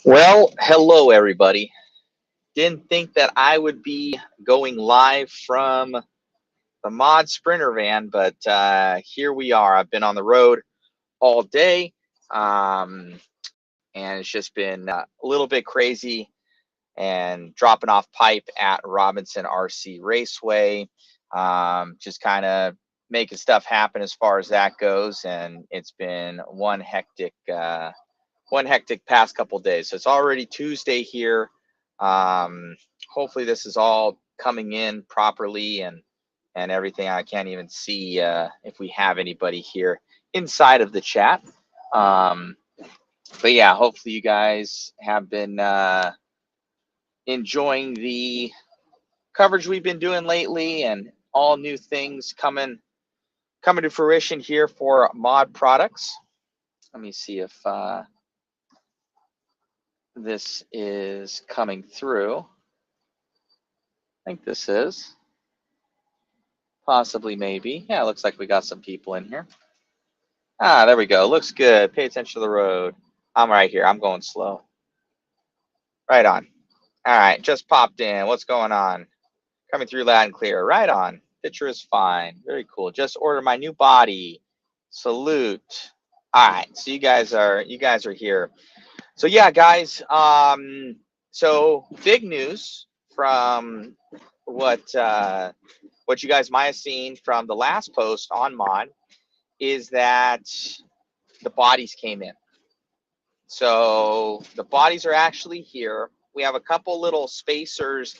Well, hello everybody. Didn't think that I would be going live from the mod sprinter van, but here we are. I've been on the road all day, and it's just been a little bit crazy and dropping off pipe at Robinson RC Raceway. Just kind of making stuff happen as far as that goes, and it's been one hectic past couple days. So it's already Tuesday here. Um, Hopefully this is all coming in properly and everything. I can't even see if we have anybody here inside of the chat. Um, but yeah, hopefully you guys have been enjoying the coverage we've been doing lately and all new things coming to fruition here for mod products. Let me see if this is coming through. I think this is. Possibly, maybe. Yeah, it looks like we got some people in here. Ah, there we go. Looks good. Pay attention to the road. I'm right here. I'm going slow. Right on. All right, just popped in. What's going on? Coming through loud and clear. Right on. Picture is fine. Very cool. Just ordered my new body. Salute. All right, so you guys are here. So yeah, guys. So big news from what you guys might have seen from the last post on mod is that the bodies came in. So the bodies are actually here. We have a couple little spacers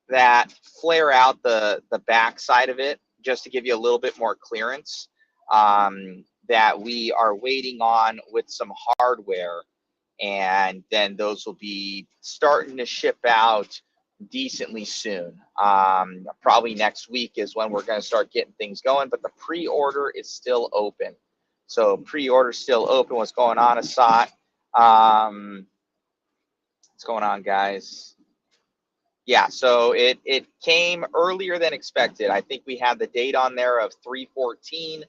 that flare out the back side of it just to give you a little bit more clearance, that we are waiting on with some hardware, and then those will be starting to ship out decently soon. Probably next week is when we're going to start getting things going, but the pre-order is still open. So pre-order still open. What's going on, Asat? What's going on, guys? Yeah, so it came earlier than expected. I think we had the date on there of 3/14.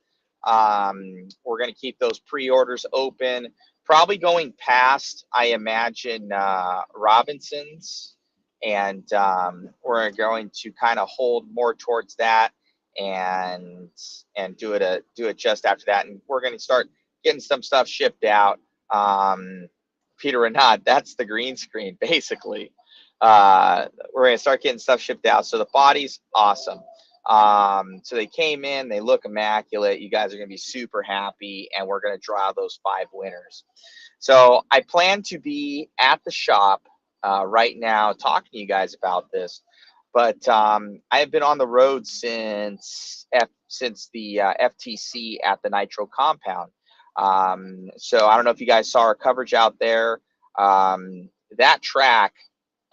We're going to keep those pre-orders open, probably going past, I imagine, Robinson's, and we're going to kind of hold more towards that and do it just after that, and we're going to start getting some stuff shipped out. Peter Renat, that's the green screen, basically. We're going to start getting stuff shipped out. So the body's awesome. So they came in, they look immaculate. You guys are going to be super happy, and we're going to draw those 5 winners. So I plan to be at the shop right now talking to you guys about this. But I have been on the road since the FTC at the Nitro compound. So I don't know if you guys saw our coverage out there. That track,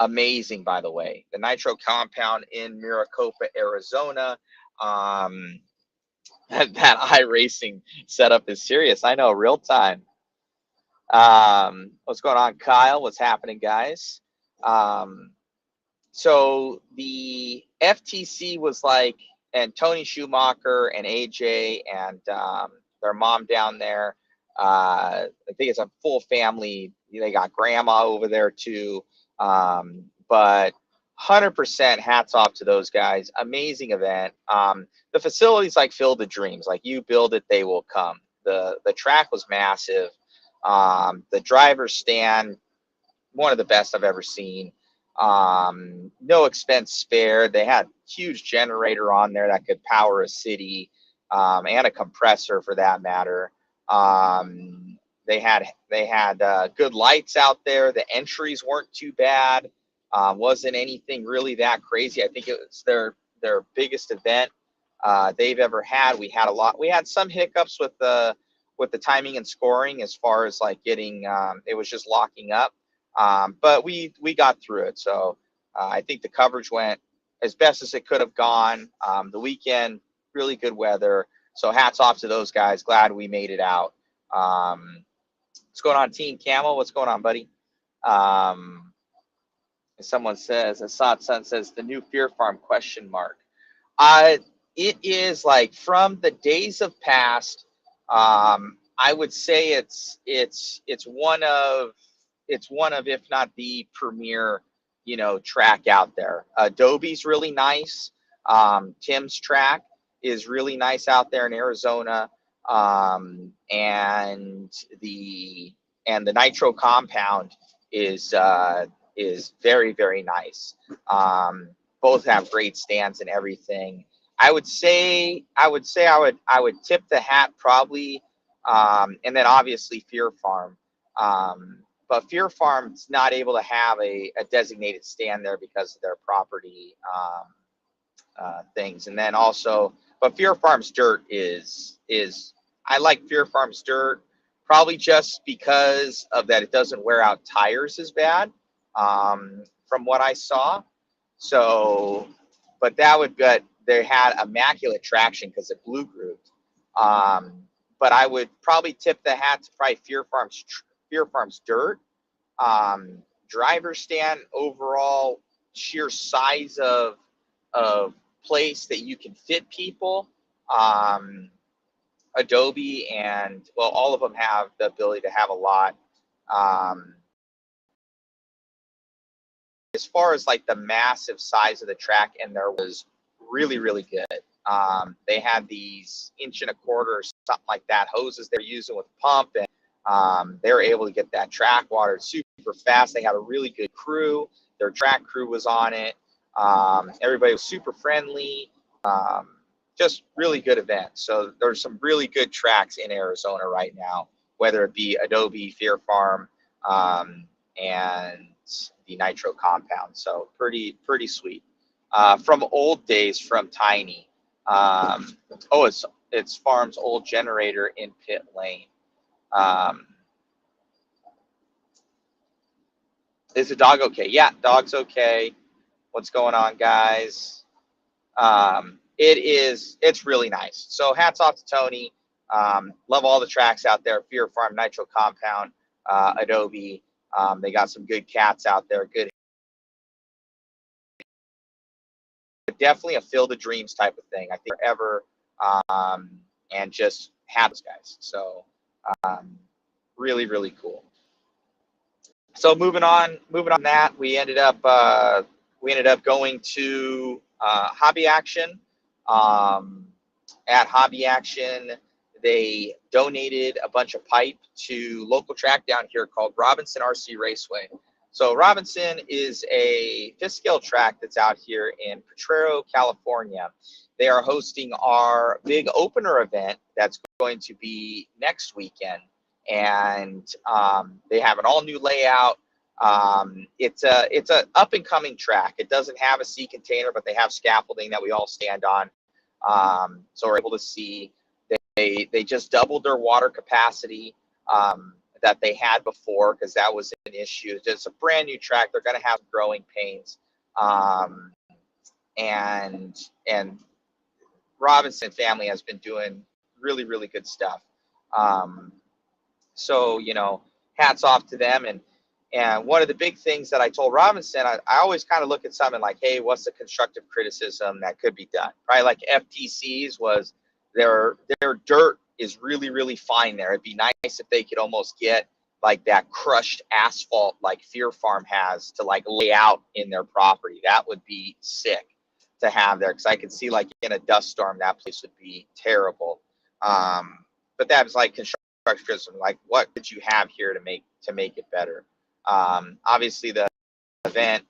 amazing, by the way. The Nitro compound in Maricopa, Arizona. That iRacing setup is serious. I know, real time. What's going on, Kyle? What's happening, guys? So the FTC was like, and Tony Schumacher and AJ and their mom down there. I think it's a full family. They got grandma over there too. But 100% hats off to those guys. Amazing event. The facility's like Field of Dreams. Like, you build it, they will come. The track was massive. The driver's stand, one of the best I've ever seen. No expense spared. They had huge generator on there that could power a city, and a compressor for that matter. They had good lights out there. The entries weren't too bad. Wasn't anything really that crazy. I think it was their biggest event they've ever had. We had some hiccups with the timing and scoring as far as like getting it was just locking up. But we got through it. So I think the coverage went as best as it could have gone. The weekend, really good weather. So hats off to those guys. Glad we made it out. What's going on, Team Camel? What's going on, buddy? Someone says, Assad Sun says, the new Fear Farm ? It is like from the days of past. I would say it's one of it's one of, if not the premier, track out there. Adobe's really nice. Tim's track is really nice out there in Arizona. And the nitro compound is very, very nice. Both have great stands and everything. I would tip the hat probably, and then obviously Fear Farm. But Fear Farm's not able to have a designated stand there because of their property things. And then also, but Fear Farm's dirt is I like Fear Farm's dirt probably just because of that it doesn't wear out tires as bad, from what I saw. So, but they had immaculate traction because it blue grooved. But I would probably tip the hat to probably Fear Farm's dirt. Driver stand overall, sheer size of place that you can fit people. Adobe and, well, all of them have the ability to have a lot. As far as like the massive size of the track, and there was really, really good. They had these 1.25 inch or something like that hoses they're using with pump, and they were able to get that track watered super fast. They had a really good crew. Their track crew was on it. Everybody was super friendly. Just really good event. So there's some really good tracks in Arizona right now, whether it be Adobe, Fear Farm, and the Nitro Compound. So pretty sweet. From old days from Tiny. It's Farm's old generator in Pit Lane. Is the dog okay? Yeah, dog's okay. What's going on, guys? It's really nice. So hats off to Tony. Love all the tracks out there. Fear Farm, Nitro Compound, Adobe. They got some good cats out there. Good. Definitely a Field of Dreams type of thing. I think forever, and just have those guys. So really, really cool. So moving on that, we ended up going to Hobby Action. At Hobby Action, they donated a bunch of pipe to local track down here called Robinson RC Raceway. So Robinson is a fifth scale track that's out here in Potrero, California. They are hosting our big opener event that's going to be next weekend. And they have an all new layout. It's a up and coming track. It doesn't have a sea container, but they have scaffolding that we all stand on. So we're able to see they just doubled their water capacity that they had before, because that was an issue. It's a brand new track. They're going to have growing pains, and Robinson family has been doing really, really good stuff. So hats off to them. And one of the big things that I told Robinson, I always kind of look at something like, hey, what's the constructive criticism that could be done? Probably like FTC's was their dirt is really, really fine there. It'd be nice if they could almost get like that crushed asphalt like Fear Farm has to like lay out in their property. That would be sick to have there, because I could see like in a dust storm that place would be terrible. But that was like constructive criticism, like what did you have here to make it better? Obviously the event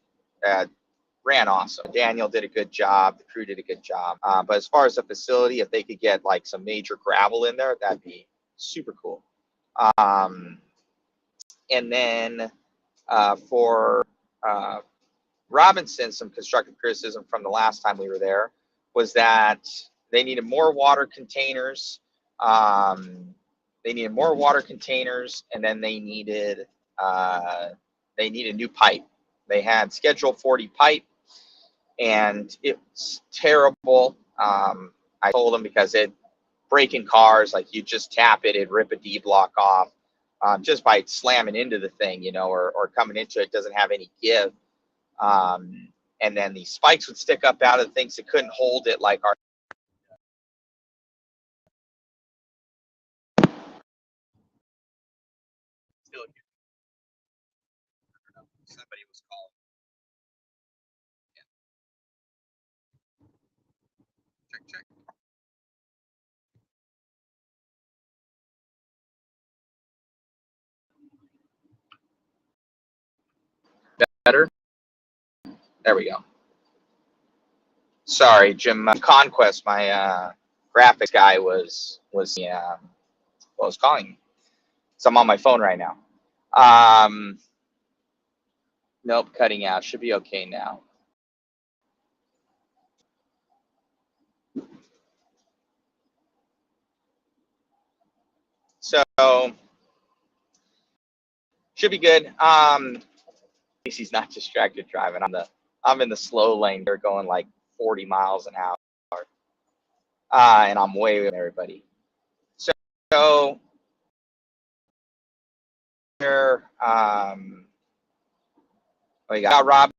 ran awesome. Daniel did a good job. The crew did a good job. But as far as the facility, if they could get like some major gravel in there, that'd be super cool. And then for Robinson, some constructive criticism from the last time we were there was that they needed more water containers. They needed more water containers, and then they needed new pipe. They had Schedule 40 pipe, and it's terrible. I told them because it breaking cars, like you just tap it, it'd rip a D block off just by slamming into the thing, or coming into it. Doesn't have any give. And then the spikes would stick up out of the things that couldn't hold it, like our There we go. Sorry, Jim. Conquest, my graphics guy was calling me. So I'm on my phone right now. Nope, cutting out. Should be okay now. So should be good. He's not distracted driving. I'm in the slow lane. They're going like 40 miles an hour, and I'm way with everybody. So here, we got Robinson.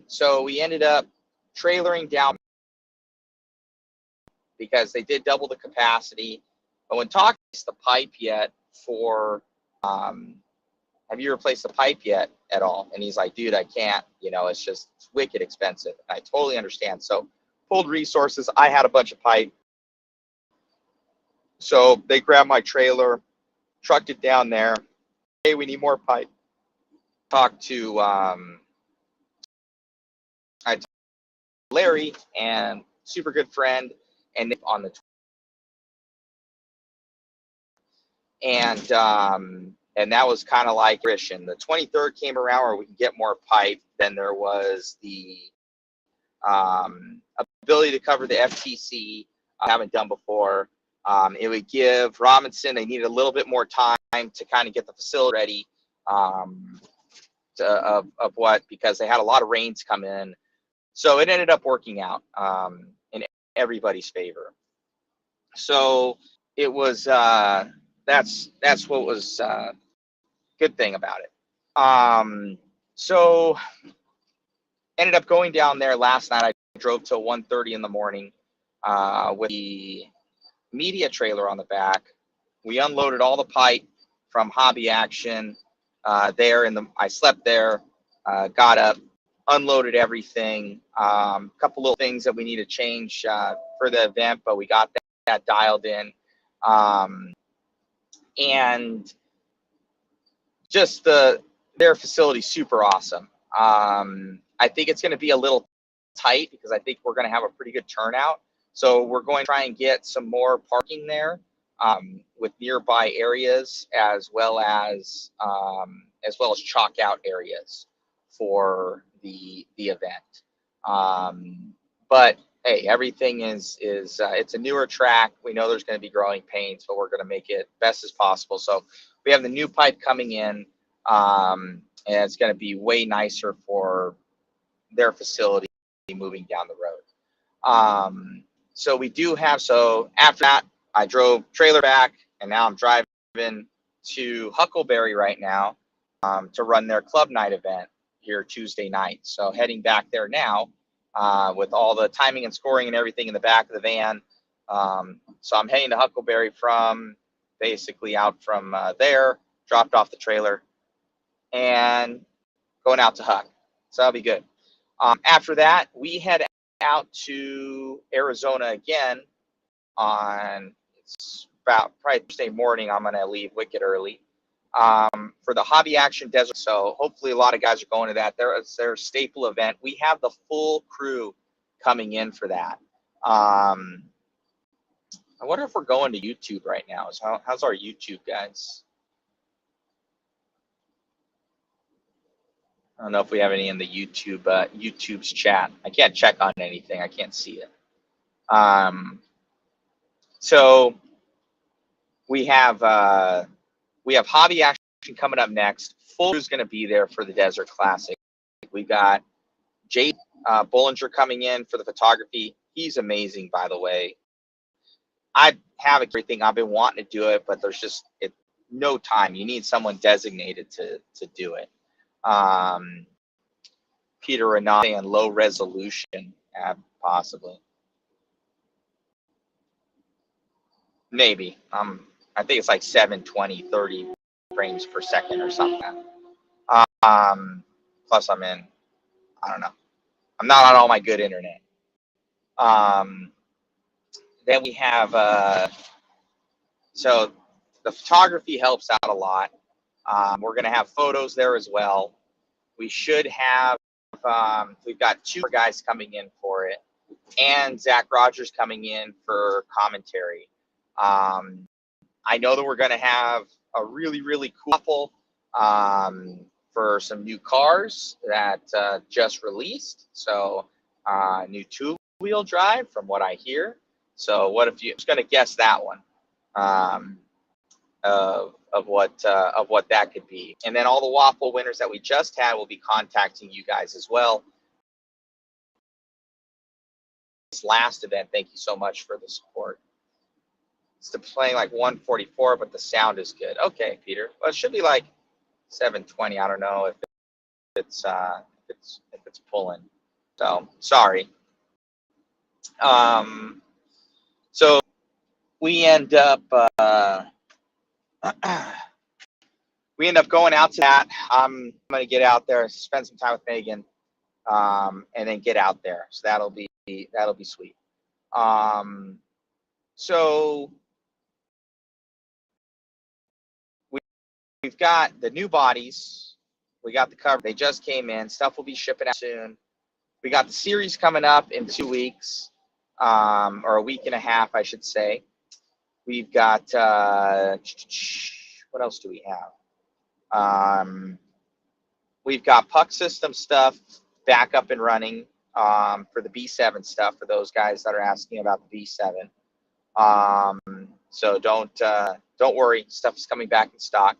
So we ended up trailering down because they did double the capacity. But when talking to the pipe yet for, have you replaced the pipe yet at all? And he's like, dude, I can't. You know, it's wicked expensive. I totally understand. So pulled resources. I had a bunch of pipe. So they grabbed my trailer, trucked it down there. Hey, we need more pipe. Talked to Larry and super good friend, and on the and that was kind of like Christian. The 23rd came around where we can get more pipe. Then there was the ability to cover the FTC. I haven't done before. It would give Robinson, they needed a little bit more time to kind of get the facility ready because they had a lot of rains come in. So it ended up working out in everybody's favor. So it was that's what was good thing about it. So ended up going down there last night. I drove till 1:30 in the morning with the media trailer on the back. We unloaded all the pipe from Hobby Action there I slept there, got up, unloaded everything. Couple little things that we need to change for the event, but we got that dialed in. And just their facility super awesome. I think it's going to be a little tight because I think we're going to have a pretty good turnout. So we're going to try and get some more parking there with nearby areas as well as chalk out areas for the event. But hey, everything is it's a newer track. We know there's going to be growing pains, but we're going to make it best as possible. So we have the new pipe coming in, and it's going to be way nicer for their facility moving down the road. So we do have, so after that, I drove trailer back, and now I'm driving to Huckleberry right now to run their club night event here Tuesday night. So heading back there now with all the timing and scoring and everything in the back of the van. So I'm heading to Huckleberry from basically out from there, dropped off the trailer, and going out to Huck. So that'll be good. After that, we head out to Arizona again on, it's about probably Thursday morning. I'm going to leave wicked early for the Hobby Action Desert. So hopefully a lot of guys are going to that. It's their staple event. We have the full crew coming in for that. I wonder if we're going to YouTube right now. How's our YouTube, guys? I don't know if we have any in the YouTube's chat. I can't check on anything. I can't see it. So we have Hobby Action coming up next. Full crew's going to be there for the Desert Classic. We got Jake Bollinger coming in for the photography. He's amazing, by the way. I have everything. I've been wanting to do it, but there's just no time. You need someone designated to do it. Peter Renate and low resolution, possibly. Maybe. I think it's like 720, 30 frames per second or something. Plus I'm in, I don't know. I'm not on all my good internet. Then we have, so the photography helps out a lot. We're going to have photos there as well. We should have we've got 2 guys coming in for it, and Zach Rogers coming in for commentary. I know that we're going to have a really, really cool Waffle for some new cars that just released. So new 2-wheel drive from what I hear. So what if you're just going to guess that one of what that could be. And then all the Waffle winners that we just had will be contacting you guys as well. This last event, thank you so much for the support. It's playing like 144, but the sound is good. Okay, Peter. Well, it should be like 720. I don't know if it's pulling. So sorry. So we end up going out to that. I'm gonna get out there, spend some time with Megan, and then get out there. So that'll be sweet. So we've got the new bodies. We got the cover. They just came in. Stuff will be shipping out soon. We got the series coming up in 2 weeks, or a week and a half, I should say. We've got what else do we have? We've got puck system stuff back up and running for the B7 stuff for those guys that are asking about the B7. So don't worry, stuff is coming back in stock.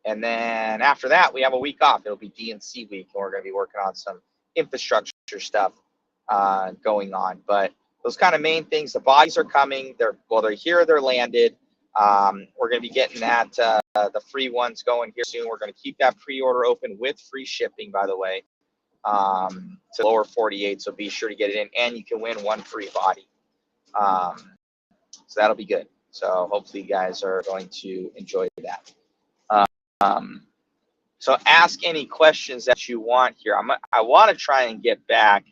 And then after that, we have a week off. It'll be DNC week, and we're going to be working on some infrastructure stuff going on. But those kind of main things, the bodies are coming. They're here. They're landed. We're going to be getting that the free ones going here soon. We're going to keep that pre-order open with free shipping, by the way, to lower 48. So be sure to get it in, and you can win 1 free body. So that'll be good. So hopefully you guys are going to enjoy that. So ask any questions that you want here. I want to try and get back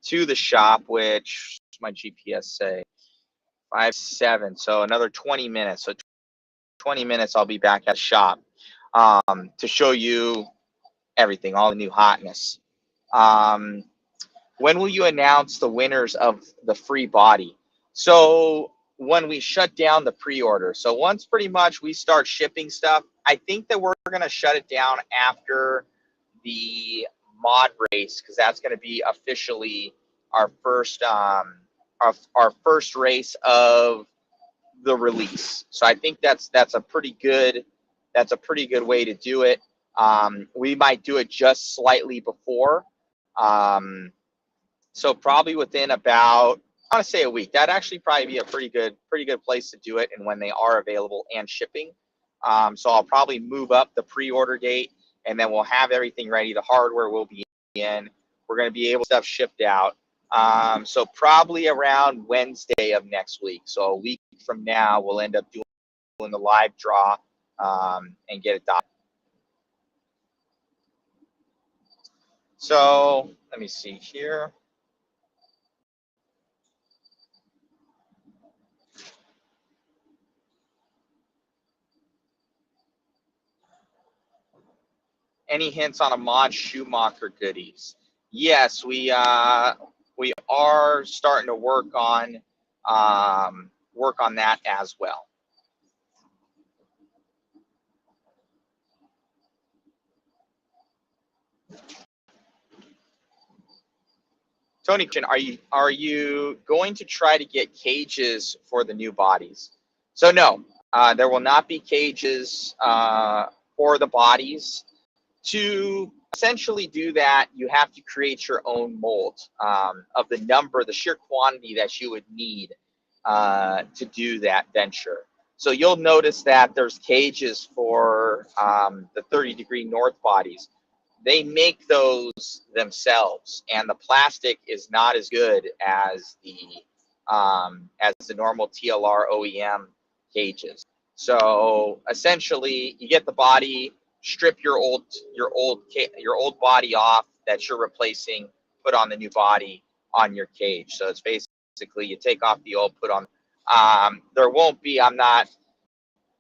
to the shop, which my GPS say 5-7. So another 20 minutes. So 20 minutes I'll be back at the shop to show you everything, all the new hotness. When will you announce the winners of the free body? So when we shut down the pre-order. So once pretty much we start shipping stuff, I think that we're going to shut it down after the mod race, because that's going to be officially our first our first race of the release. So I think that's a pretty good way to do it. We might do it just slightly before. So probably within about, I want to say a week. That'd actually probably be a pretty good place to do it, and when they are available and shipping. So I'll probably move up the pre-order date, and then we'll have everything ready. The hardware will be in. We're going to be able to have shipped out. So probably around Wednesday of next week. So a week from now, we'll end up doing the live draw and get it done. So let me see here. Any hints on a mod Schumacher goodies? Yes, we are starting to work on that as well. Tony, are you going to try to get cages for the new bodies? So no, there will not be cages for the bodies. To essentially do that, you have to create your own mold of the sheer quantity that you would need to do that venture. So you'll notice that there's cages for the 30° north bodies. They make those themselves, and the plastic is not as good as the normal TLR OEM cages. So essentially, you get the body, strip your old body off that you're replacing, put on the new body on your cage. So it's basically you take off the old, put on. There won't be. I'm not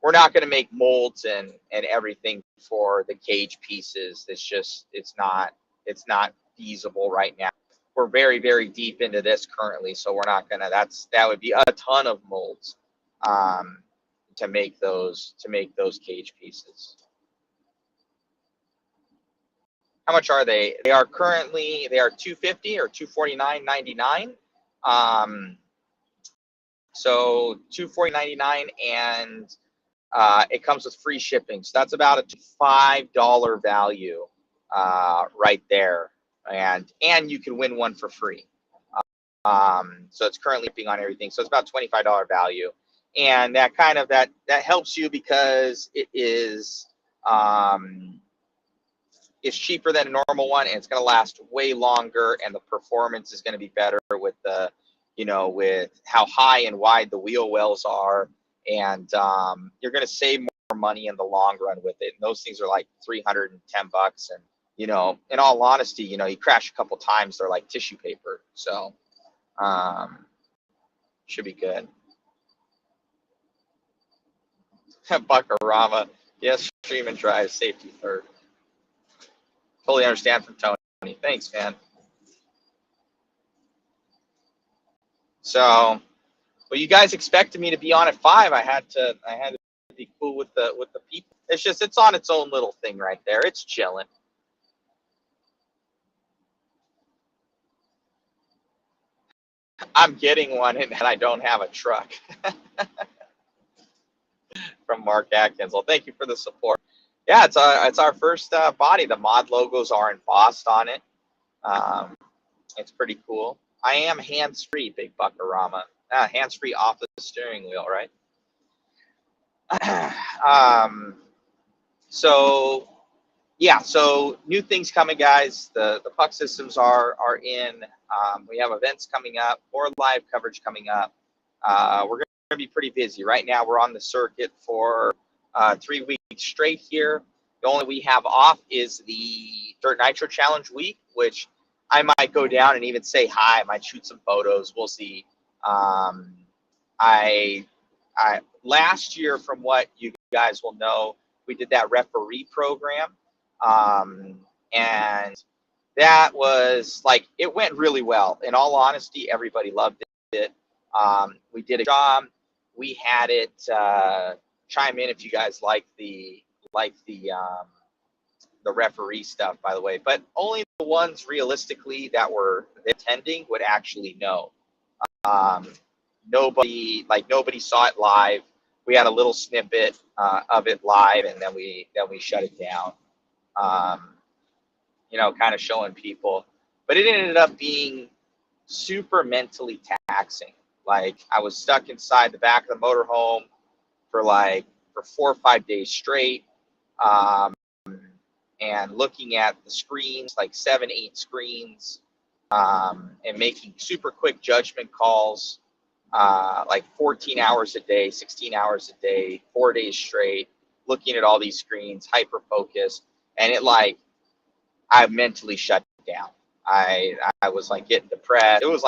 we're not going to make molds and everything for the cage pieces. It's not feasible right now. We're very, very deep into this currently, so we're not gonna. That would be a ton of molds to make those cage pieces. How much are they? They are $250 or $249.99. So $249.99, and it comes with free shipping. So that's about a $5 value right there, and you can win one for free. So it's currently shipping on everything. So it's about $25 value, and that helps you because it is it's cheaper than a normal one, and it's going to last way longer, and the performance is going to be better with the with how high and wide the wheel wells are, and you're going to save more money in the long run with it. And those things are like $310, and in all honesty, you crash a couple times, they're like tissue paper. So should be good. Buckarama, yes, stream and drive, safety third. Totally understand from Tony. Thanks, man. So, well, you guys expected me to be on at 5. I had to be cool with the people. It's on its own little thing right there. It's chilling. I'm getting one, and I don't have a truck. From Mark Atkins. Well, thank you for the support. Yeah, it's our first body. The mod logos are embossed on it. It's pretty cool. I am hands-free, Big Buckarama. Hands-free off the steering wheel, right? So yeah, so new things coming, guys. The puck systems are in. We have events coming up, more live coverage coming up. We're going to be pretty busy. Right now, we're on the circuit for 3 weeks straight here. The only we have off is the Dirt Nitro Challenge week, which I might go down and even say hi. I might shoot some photos. We'll see. I last year, from what you guys will know, we did that referee program, and that was like, it went really well. In all honesty, everybody loved it. We did a job. We had it. Chime in if you guys like the referee stuff, by the way. But only the ones realistically that were attending would actually know. Nobody saw it live. We had a little snippet of it live, and then we shut it down. Kind of showing people, but it ended up being super mentally taxing. Like, I was stuck inside the back of the motorhome for 4 or 5 days straight, and looking at the screens, like 7, 8 screens, and making super quick judgment calls, like 14 hours a day, 16 hours a day, 4 days straight, looking at all these screens, hyper focused, and I mentally shut down. I was like getting depressed. It was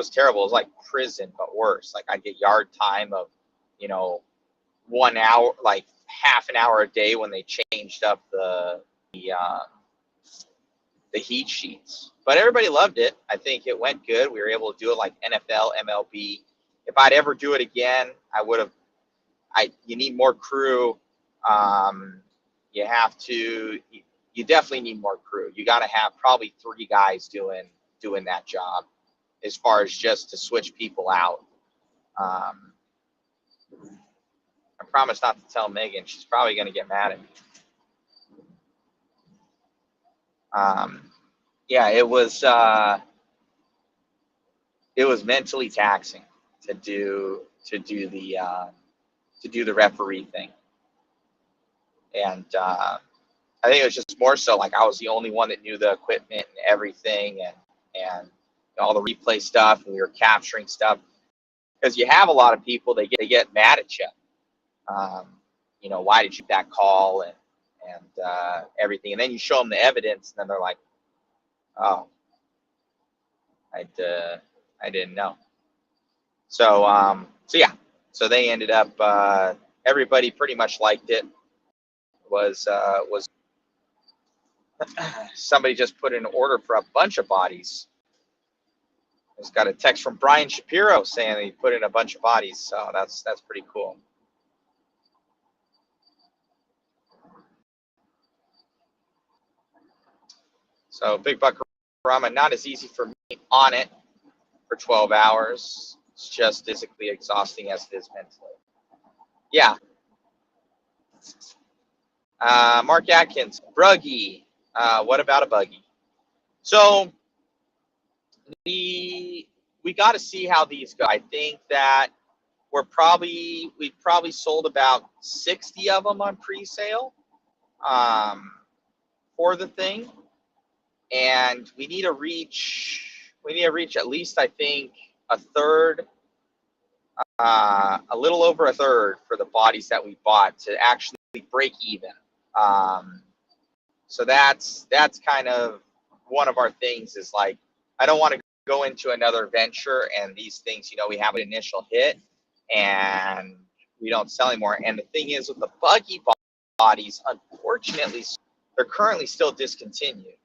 terrible. It was like prison, but worse. Like, I'd get yard time of 1 hour, like half an hour a day, when they changed up the heat sheets. But everybody loved it. I think it went good. We were able to do it like NFL, MLB. If I'd ever do it again, I would have. You need more crew. You definitely need more crew. You got to have probably 3 guys doing that job, as far as just to switch people out. I promise not to tell Megan. She's probably going to get mad at me. Yeah, it was mentally taxing to do the referee thing, and I think it was just more so like I was the only one that knew the equipment and everything, and all the replay stuff, and we were capturing stuff, because you have a lot of people, they get mad at you. Why did you make that call, and everything, and then you show them the evidence, and then they're like, oh, I didn't know. So yeah, so they ended up everybody pretty much liked it. Was somebody just put in an order for a bunch of bodies. I just got a text from Brian Shapiro saying he put in a bunch of bodies, so that's pretty cool. So Big Buck Rama, not as easy for me on it for 12 hours. It's just physically exhausting as it is mentally. Yeah. Mark Atkins, Bruggy. What about a buggy? So we got to see how these go. I think that we probably sold about 60 of them on pre-sale for the thing, and we need to reach at least, I think, a third, a little over a third for the bodies that we bought to actually break even. So that's kind of one of our things, is like, I don't want to go into another venture and these things, you know, we have an initial hit and we don't sell anymore. And the thing is, with the buggy bodies, unfortunately, they're currently still discontinued.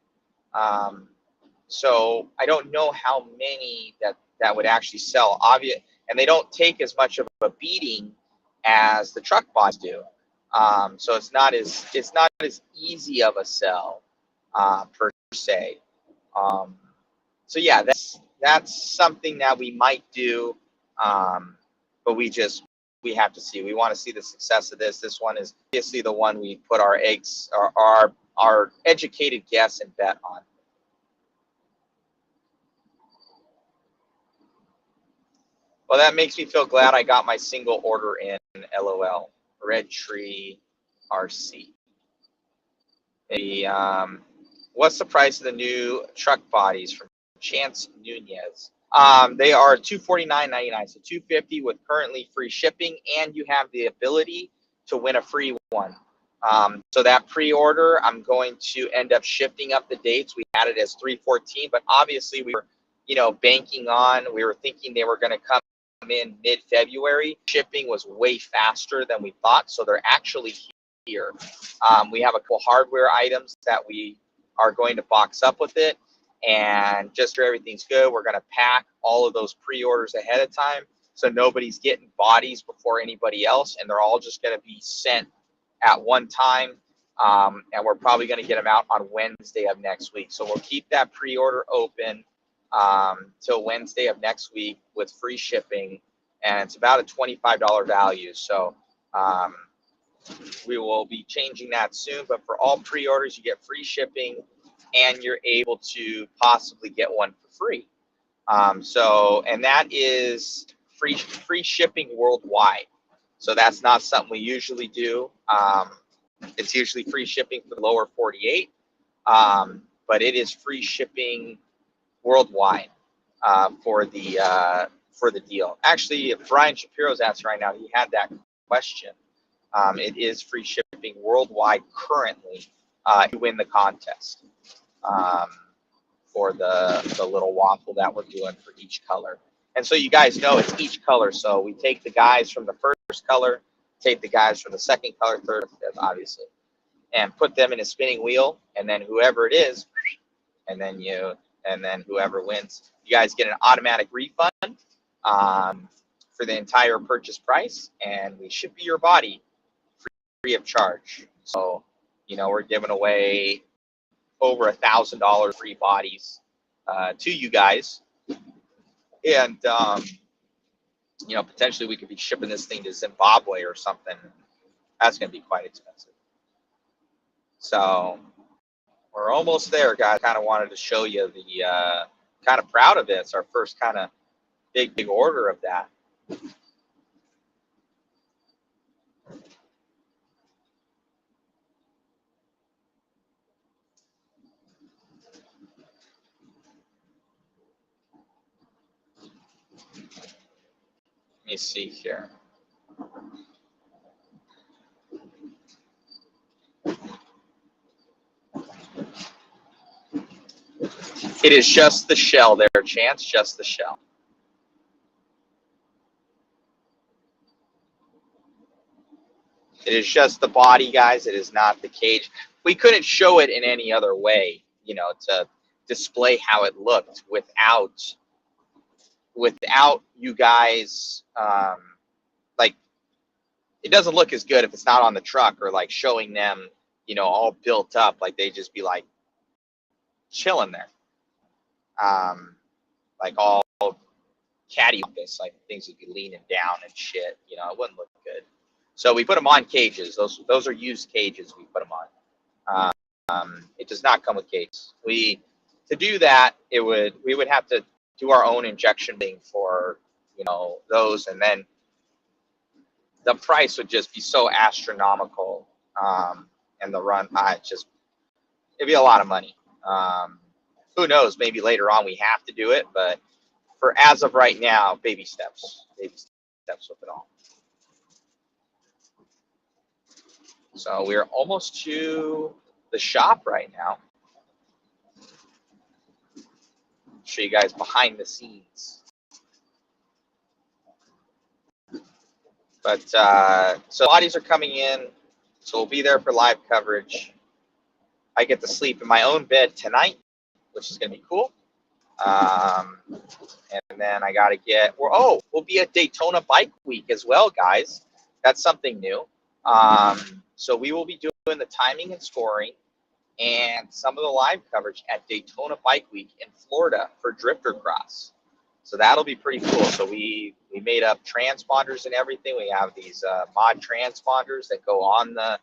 So I don't know how many that would actually sell. And they don't take as much of a beating as the truck bodies do. So it's not as easy of a sell per se. So yeah, that's something that we might do, but we have to see. We want to see the success of this. This one is obviously the one we put our eggs, our educated guess and bet on. Well, that makes me feel glad I got my single order in. LOL. Red Tree RC. What's the price of the new truck bodies from Chance Nunez? They are $249.99, so $250 with currently free shipping, and you have the ability to win a free one. So that pre-order, I'm going to end up shifting up the dates. We had it as 3/14, but obviously we were, banking on. We were thinking they were going to come in mid-February. Shipping was way faster than we thought, so they're actually here. We have a couple hardware items that we are going to box up with it, and just so everything's good, we're going to pack all of those pre-orders ahead of time, so nobody's getting bodies before anybody else, and they're all just going to be sent at one time, and we're probably going to get them out on Wednesday of next week. So we'll keep that pre-order open till Wednesday of next week with free shipping, and it's about a $25 value. So we will be changing that soon, but for all pre-orders, you get free shipping, and you're able to possibly get one for free. And that is free shipping worldwide. So that's not something we usually do. It's usually free shipping for the lower 48, but it is free shipping worldwide for the deal. Actually, if Brian Shapiro's asking right now, he had that question. It is free shipping worldwide currently to win the contest for the little waffle that we're doing for each color. And so you guys know it's each color. So we take the guys from the first color, take the guys from the second color, third, fifth, obviously, and put them in a spinning wheel, and then whoever it is, and then whoever wins, you guys get an automatic refund for the entire purchase price, and we ship you your body free of charge. So, we're giving away over $1,000 free bodies to you guys, and potentially we could be shipping this thing to Zimbabwe or something. That's going to be quite expensive. So we're almost there, guys. Kind of wanted to show you the kind of proud of it. It's our first kind of big order of that. Let me see here. It is just the shell there, Chance, just the shell. It is just the body, guys. It is not the cage. We couldn't show it in any other way, you know, to display how it looked without you guys, like, it doesn't look as good if it's not on the truck or like showing them, you know, all built up. Like they just be like chilling there, like all cattywampus, like things would be leaning down and shit. You know, it wouldn't look good. So we put them on cages. Those are used cages. We put them on. It does not come with cages. To do that, we would have to do our own injection thing for, you know, those, and then the price would just be so astronomical, and the run, it'd be a lot of money. Who knows? Maybe later on we have to do it, but for as of right now, baby steps with it all. So we're almost to the shop right now. Show you guys behind the scenes. But so bodies are coming in, so we'll be there for live coverage. I get to sleep in my own bed tonight, which is going to be cool. And then I got to we'll be at Daytona Bike Week as well, guys. That's something new. So we will be doing the timing and scoring and some of the live coverage at Daytona Bike Week in Florida for Drifter Cross. So that'll be pretty cool. So we made up transponders and everything. We have these mod transponders that go on the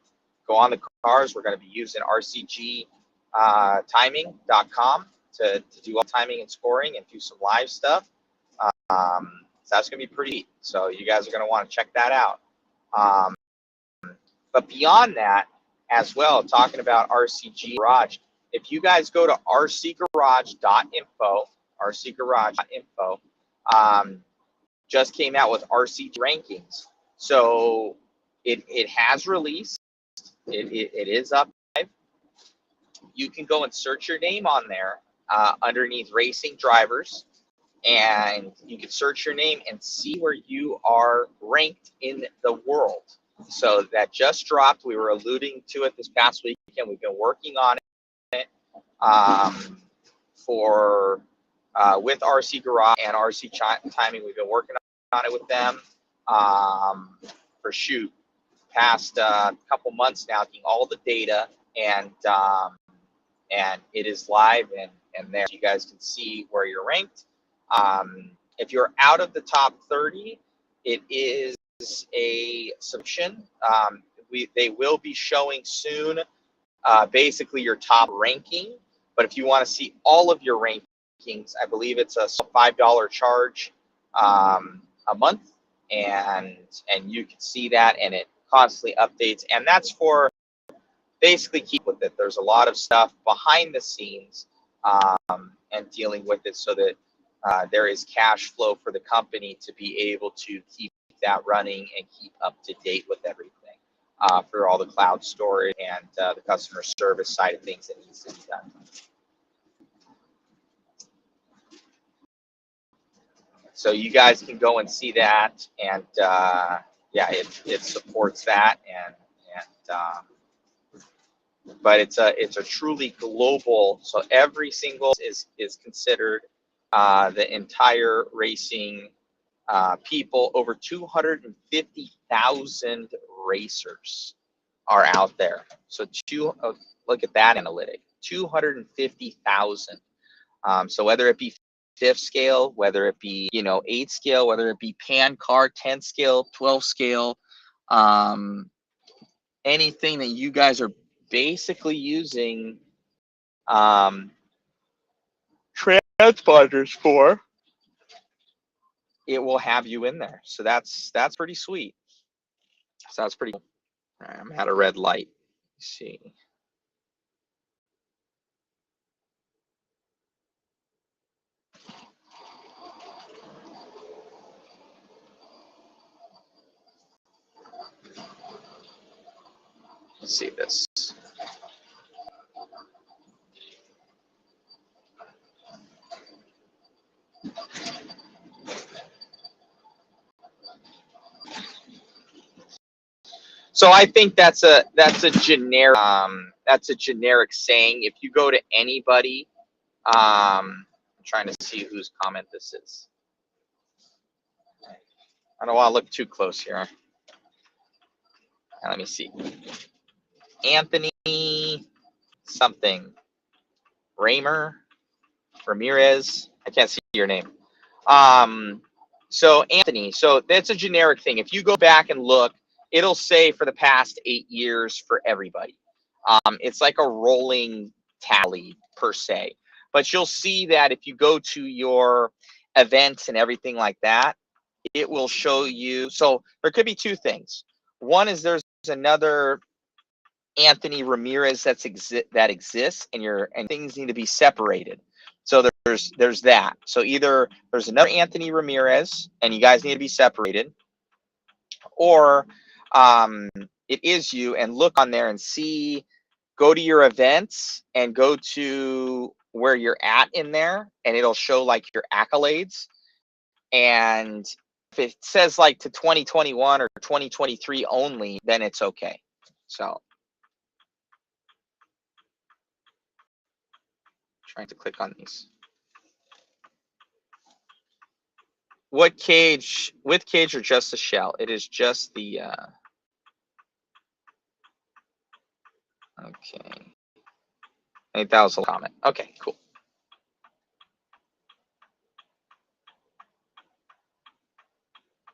cars. We're going to be using RCGRankings.com to do all timing and scoring and do some live stuff. So that's going to be pretty neat. So you guys are going to want to check that out. But beyond that, as well, talking about RCG Garage, if you guys go to rcgarage.info, just came out with RCGRankings. So it has released. It is up live. You can go and search your name on there underneath racing drivers, and you can search your name and see where you are ranked in the world. So that just dropped. We were alluding to it this past weekend. We've been working on it with RC Garage and RC Timing. We've been working on it with them for past couple months now, getting all the data, and it is live and there. You guys can see where you're ranked. If you're out of the top 30, it is a submission. They will be showing soon basically your top ranking, but if you want to see all of your rankings, I believe it's a $5 charge a month, and you can see that, and it constantly updates, and that's for basically keep with it. There's a lot of stuff behind the scenes and dealing with it so that there is cash flow for the company to be able to keep that running and keep up to date with everything for all the cloud storage and the customer service side of things that needs to be done. So you guys can go and see that, and yeah, it supports that, but it's a truly global. So every single is considered the entire racing. People, over 250,000 racers are out there. So look at that analytic, 250,000. So whether it be 5th scale, whether it be 8 scale, whether it be pan car, 10 scale, 12 scale, anything that you guys are basically using transponders for, it will have you in there. So that's pretty sweet. So that's pretty cool. All right, I'm at a red light. Let's see. Let's see this. So I think that's a generic saying. If you go to anybody, I'm trying to see whose comment this is. I don't want to look too close here. Let me see. Anthony something. Ramirez. I can't see your name. So Anthony, so that's a generic thing. If you go back and look, it'll say for the past 8 years for everybody. It's like a rolling tally per se. But you'll see that if you go to your events and everything like that, it will show you. So there could be two things. One is there's another Anthony Ramirez that exists, and things need to be separated. So there's that. So either there's another Anthony Ramirez and you guys need to be separated, or it is you, and look on there and see, go to your events and go to where you're at in there, and it'll show like your accolades. And if it says like to 2021 or 2023 only, then it's okay. So trying to click on these. What cage? With cage or just the shell? It is just the. Okay. I think that was a comment. Okay, cool.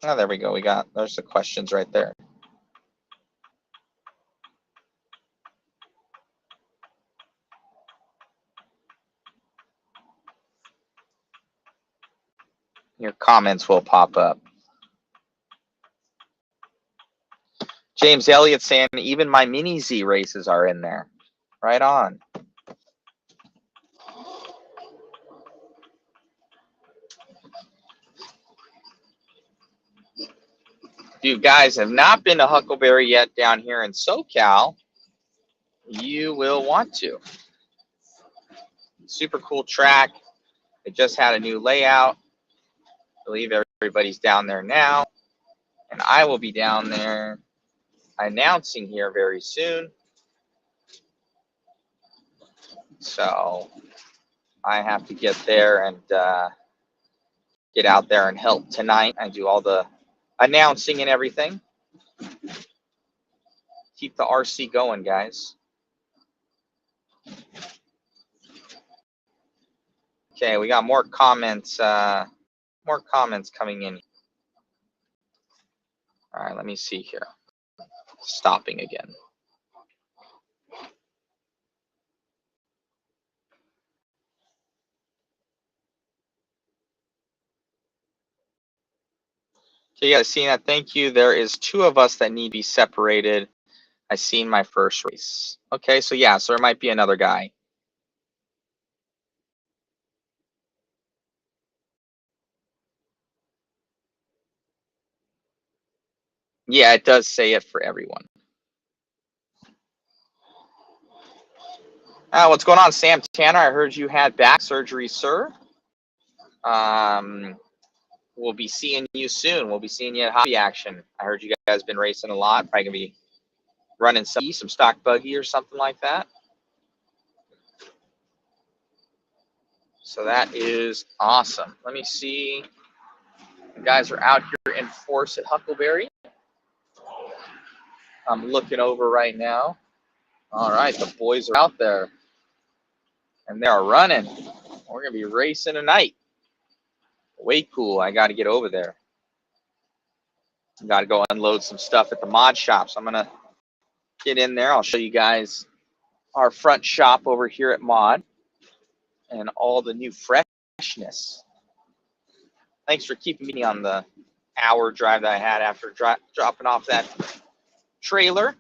Oh, there we go. There's the questions right there. Your comments will pop up. James Elliott saying even my mini Z races are in there. Right on. If you guys have not been to Huckleberry yet down here in SoCal, you will want to. Super cool track. It just had a new layout. I believe everybody's down there now. And I will be down there announcing here very soon. So I have to get there and get out there and help tonight. I do all the announcing and everything. Keep the RC going, guys. Okay, we got more comments. More comments coming in. All right, let me see here. Stopping again. Okay, you guys seen that? Thank you. There is 2 of us that need to be separated. I seen my first race. Okay, so yeah, so there might be another guy. Yeah, it does say it for everyone. What's going on, Sam Tanner? I heard you had back surgery, sir. We'll be seeing you soon. We'll be seeing you at hobby action. I heard you guys been racing a lot. Probably gonna be running some stock buggy or something like that. So that is awesome. Let me see. You guys are out here in force at Huckleberry. I'm looking over right now. All right, the boys are out there. And they are running. We're going to be racing tonight. Way cool. I got to get over there. Got to go unload some stuff at the mod shop. So I'm going to get in there. I'll show you guys our front shop over here at Mod and all the new freshness. Thanks for keeping me on the hour drive that I had after dropping off that trailer.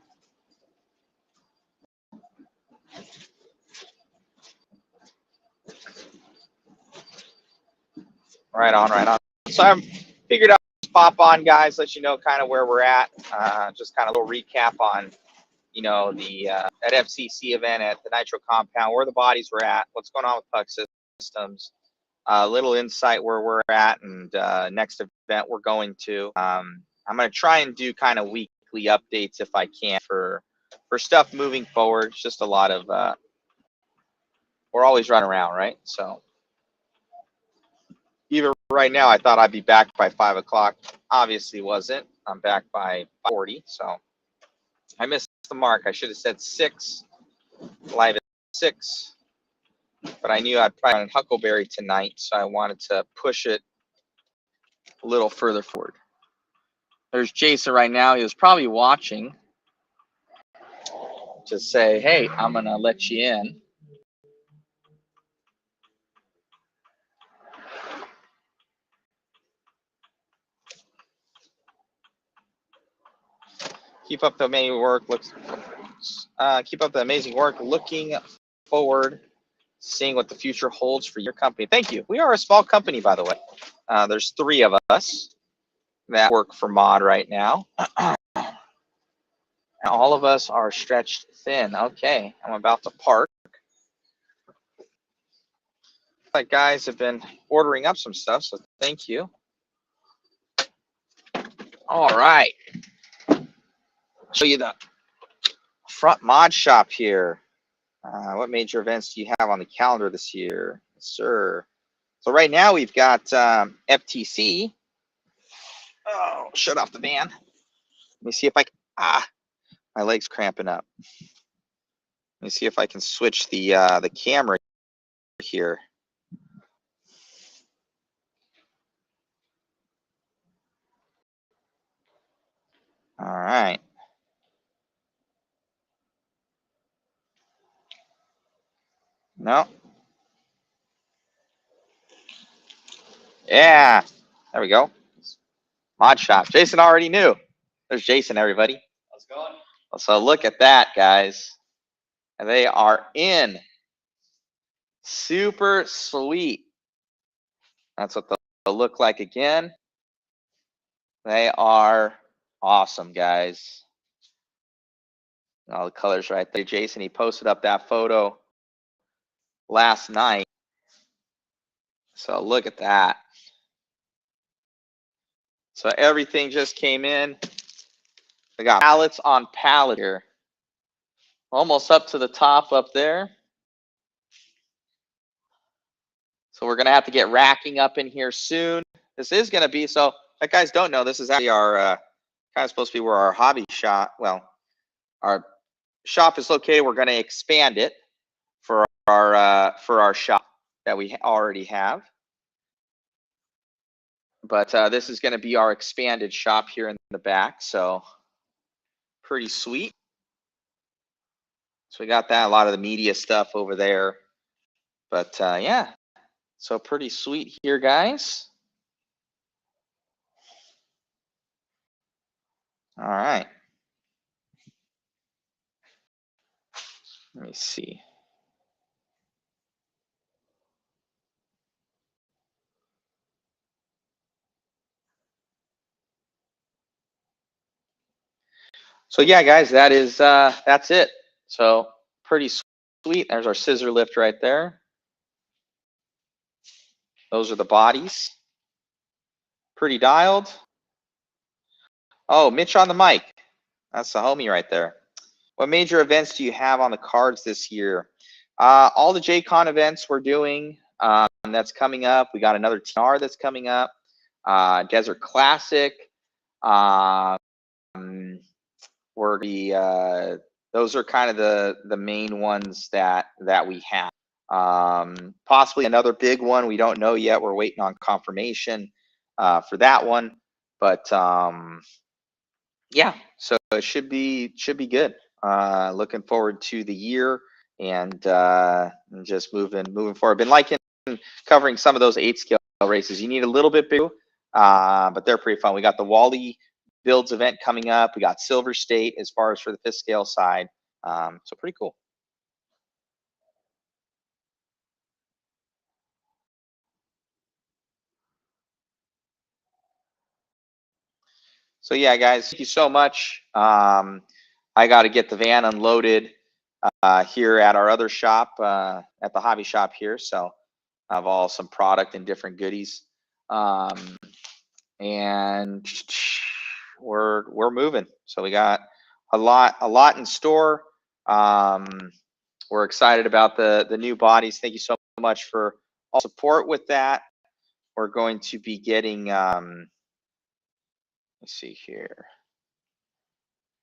Right on, right on. So I figured I'd just pop on, guys, let you know kind of where we're at. Just kind of a little recap on, you know, the at FCC event at the Nitro Compound, where the bodies were at, what's going on with Puck Systems, a little insight where we're at, and next event we're going to. I'm going to try and do kind of weekly weekly updates if I can for stuff moving forward. It's just a lot of we're always running around, right? So even right now, I thought I'd be back by 5 o'clock. Obviously wasn't. I'm back by 40, so I missed the mark. I should have said 6, live at 6, but I knew I'd probably on Huckleberry tonight, so I wanted to push it a little further forward. There's Jason right now. He was probably watching to say, hey, I'm going to let you in. Keep up the amazing work. Keep up the amazing work. Looking forward, seeing what the future holds for your company. Thank you. We are a small company, by the way. There's 3 of us that work for Mod right now. All of us are stretched thin. Okay, I'm about to park. Like guys have been ordering up some stuff, so thank you. All right. Show you the front mod shop here. What major events do you have on the calendar this year? Yes, sir. So right now we've got FTC. Oh, shut off the van. Let me see if I can, my leg's cramping up. Let me see if I can switch the camera here. All right. No. Yeah. There we go. Mod shop. Jason already knew. There's Jason, everybody. How's it going? So look at that, guys. And they are in. Super sweet. That's what they'll look like again. They are awesome, guys. All the colors right there. Jason, he posted up that photo last night. So look at that. So everything just came in. We got pallets on pallet here. Almost up to the top up there. So we're going to have to get racking up in here soon. This is going to be, so like guys don't know, this is actually our, kind of supposed to be where our hobby shop, well, our shop is located. We're going to expand it for our shop that we already have. But this is going to be our expanded shop here in the back. So pretty sweet. So we got that, a lot of the media stuff over there. But yeah, so pretty sweet here, guys. All right. Let me see. So yeah, guys, that is that's it. So pretty sweet. There's our scissor lift right there. Those are the bodies. Pretty dialed. Oh, Mitch on the mic. That's the homie right there. What major events do you have on the cards this year? All the JCon events we're doing. That's coming up. We got another TR that's coming up. Desert Classic. Those are kind of the main ones that we have. Possibly another big one. We don't know yet. We're waiting on confirmation for that one. But yeah, so it should be good. Looking forward to the year and just moving forward. Been liking covering some of those 8-scale races. You need a little bit bigger, but they're pretty fun. We got the Wally Builds event coming up. We got Silver State as far as for the 5th scale side. So pretty cool. So yeah, guys, thank you so much. I got to get the van unloaded here at our other shop, at the hobby shop here. So I have some product and different goodies. And we're moving. So we got a lot in store. We're excited about the new bodies. Thank you so much for all support with that. We're going to be getting, let's see here.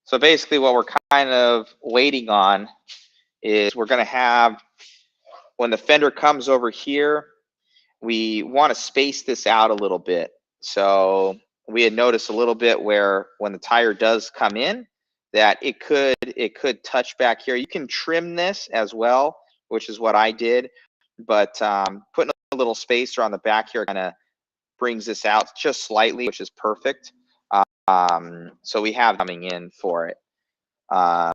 So basically what we're kind of waiting on is we're going to have, when the fender comes over here, we want to space this out a little bit. So we had noticed a little bit where when the tire does come in, that it could touch back here. You can trim this as well, which is what I did, but putting a little spacer on the back here kind of brings this out just slightly, which is perfect. So we have coming in for it. But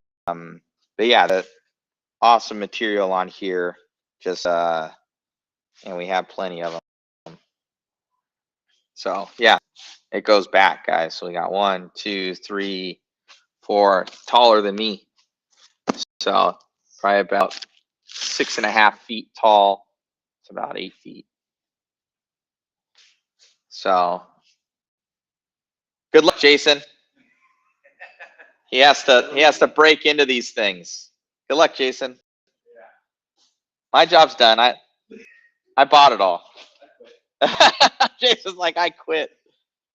yeah, the awesome material on here, just and we have plenty of them. So yeah, it goes back, guys. So we got 1, 2, 3, 4, taller than me. So probably about 6.5 feet tall. It's about 8 feet. So good luck, Jason. He has to break into these things. Good luck, Jason. My job's done. I bought it all. Jason's like, I quit.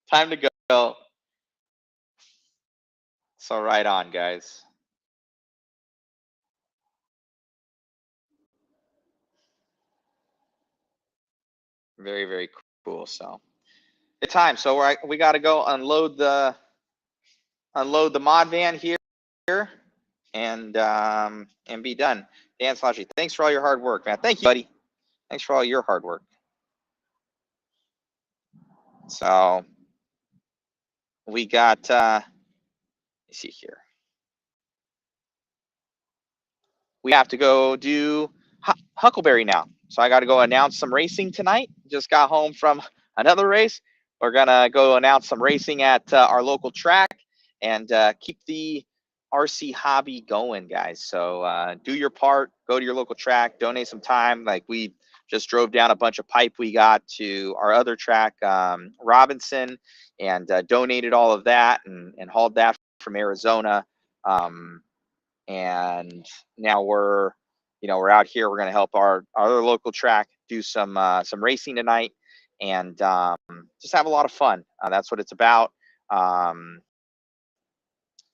Time to go. So right on, guys. Very, very cool. So good time. So we got to go unload the mod van here and be done. Dan Slashy, thanks for all your hard work, man. Thank you, buddy. Thanks for all your hard work. So we got let's see here. We have to go do Huckleberry now. So I got to go announce some racing tonight. Just got home from another race. We're gonna go announce some racing at our local track and keep the RC hobby going, guys. So do your part. Go to your local track. Donate some time. Like we just drove down a bunch of pipe we got to our other track, Robinson, and donated all of that and hauled that from Arizona. And now we're out here. We're going to help our other local track do some racing tonight and just have a lot of fun. That's what it's about.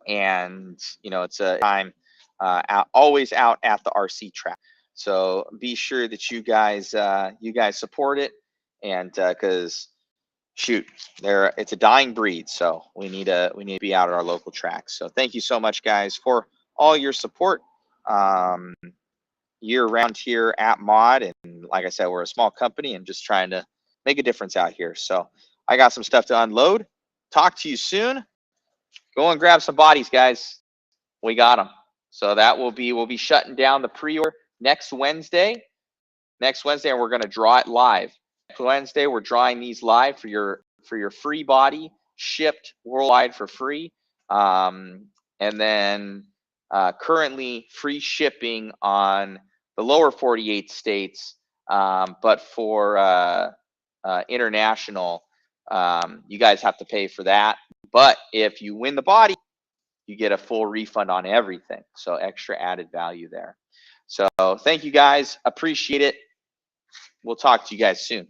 And it's a time always out at the RC track. So be sure that you guys support it, and because shoot, it's a dying breed, so we need to be out at our local tracks. So thank you so much, guys, for all your support year round here at Mod. And like I said, we're a small company and just trying to make a difference out here. So I got some stuff to unload. Talk to you soon. Go and grab some bodies, guys. We got them. So that we'll be shutting down the pre-order next Wednesday. And we're going to draw it live. Next Wednesday, we're drawing these live for your free body, shipped worldwide for free. And then currently free shipping on the lower 48 states, but for international, you guys have to pay for that. But if you win the body, you get a full refund on everything. So extra added value there. So thank you, guys. Appreciate it. We'll talk to you guys soon.